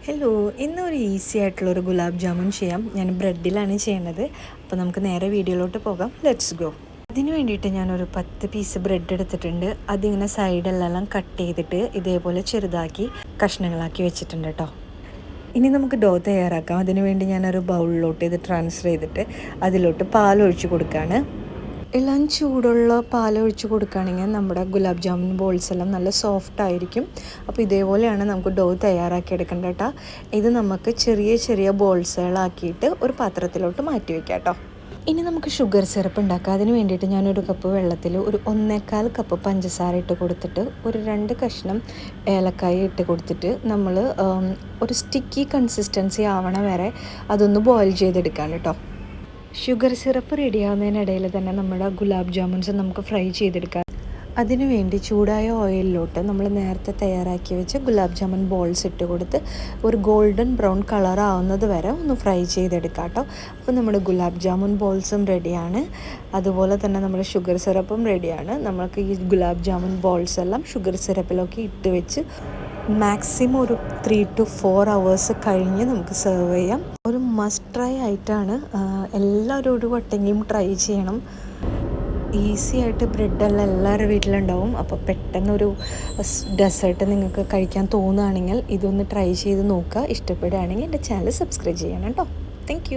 Hello, ഇന്നൊരു easy ആയിട്ടുള്ളൊരു ഗുലാബ് ജാമുൻ ചെയ്യാം. ഞാൻ ബ്രെഡിലാണ് ചെയ്യുന്നത്. അപ്പോൾ നമുക്ക് നേരെ വീഡിയോയിലോട്ട് പോകാം. Let's go. അതിന് വേണ്ടിയിട്ട് ഞാനൊരു 10 പീസ് ബ്രെഡ് എടുത്തിട്ടുണ്ട്. അതിങ്ങനെ സൈഡിലെല്ലാം കട്ട് ചെയ്തിട്ട് ഇതേപോലെ ചെറുതാക്കി കഷ്ണങ്ങളാക്കി വെച്ചിട്ടുണ്ട് കേട്ടോ. ഇനി നമുക്ക് ഡോ തയ്യാറാക്കാം. അതിന് വേണ്ടി ഞാനൊരു ബൗളിലോട്ട് ഇത് ട്രാൻസ്ഫർ ചെയ്തിട്ട് അതിലോട്ട് പാലൊഴിച്ച് കൊടുക്കുകയാണ്. ഇളം ചൂടുള്ള പാലൊഴിച്ച് കൊടുക്കുകയാണെങ്കിൽ നമ്മുടെ ഗുലാബ് ജാമുൻ ബോൾസ് എല്ലാം നല്ല സോഫ്റ്റ് ആയിരിക്കും. അപ്പോൾ ഇതേപോലെയാണ് നമുക്ക് ഡോ തയ്യാറാക്കി എടുക്കേണ്ടത് കേട്ടോ. ഇത് നമുക്ക് ചെറിയ ചെറിയ ബോൾസുകളാക്കിയിട്ട് ഒരു പാത്രത്തിലോട്ട് മാറ്റി വയ്ക്കാം കേട്ടോ. ഇനി നമുക്ക് ഷുഗർ സിറപ്പ് ഉണ്ടാക്കാം. അതിന് വേണ്ടിയിട്ട് ഞാനൊരു കപ്പ് വെള്ളത്തിൽ ഒരു 1.25 കപ്പ് പഞ്ചസാര ഇട്ട് കൊടുത്തിട്ട് ഒരു 2 കഷ്ണം ഏലക്കായ ഇട്ട് കൊടുത്തിട്ട് നമ്മൾ ഒരു സ്റ്റിക്കി കൺസിസ്റ്റൻസി ആവണ വരെ അതൊന്ന് ബോയിൽ ചെയ്തെടുക്കാം കേട്ടോ. ഷുഗർ സിറപ്പ് റെഡിയാവുന്നതിനിടയിൽ തന്നെ നമ്മുടെ ഗുലാബ് ജാമുൻസ് നമുക്ക് ഫ്രൈ ചെയ്തെടുക്കാം. അതിനുവേണ്ടി ചൂടായ ഓയിലിലോട്ട് നമ്മൾ നേരത്തെ തയ്യാറാക്കി വെച്ച് ഗുലാബ് ജാമുൻ ബോൾസ് ഇട്ട് കൊടുത്ത് ഒരു ഗോൾഡൻ ബ്രൗൺ കളർ ആവുന്നത് വരെ ഒന്ന് ഫ്രൈ ചെയ്തെടുക്കാം കേട്ടോ. അപ്പോൾ നമ്മുടെ ഗുലാബ് ജാമുൻ ബോൾസും റെഡിയാണ്. അതുപോലെ തന്നെ നമ്മുടെ ഷുഗർ സിറപ്പും റെഡിയാണ്. നമുക്ക് ഈ ഗുലാബ് ജാമുൻ ബോൾസ് എല്ലാം ഷുഗർ സിറപ്പിലൊക്കെ ഇട്ട് വെച്ച് മാക്സിമം ഒരു 3 to 4 hours കഴിഞ്ഞ് നമുക്ക് സെർവ് ചെയ്യാം. ഒരു മസ്റ്റ് ട്രൈ ആയിട്ടാണ്. എല്ലാവരും ഒരു വട്ടെങ്കിലും ട്രൈ ചെയ്യണം. ഈസി ആയിട്ട് ബ്രെഡെല്ലാം എല്ലാവരുടെ വീട്ടിലുണ്ടാവും. അപ്പോൾ പെട്ടെന്നൊരു ഡെസേർട്ട് നിങ്ങൾക്ക് കഴിക്കാൻ തോന്നുകയാണെങ്കിൽ ഇതൊന്ന് ട്രൈ ചെയ്ത് നോക്കുക. ഇഷ്ടപ്പെടുകയാണെങ്കിൽ എൻ്റെ ചാനൽ സബ്സ്ക്രൈബ് ചെയ്യണം കേട്ടോ. താങ്ക്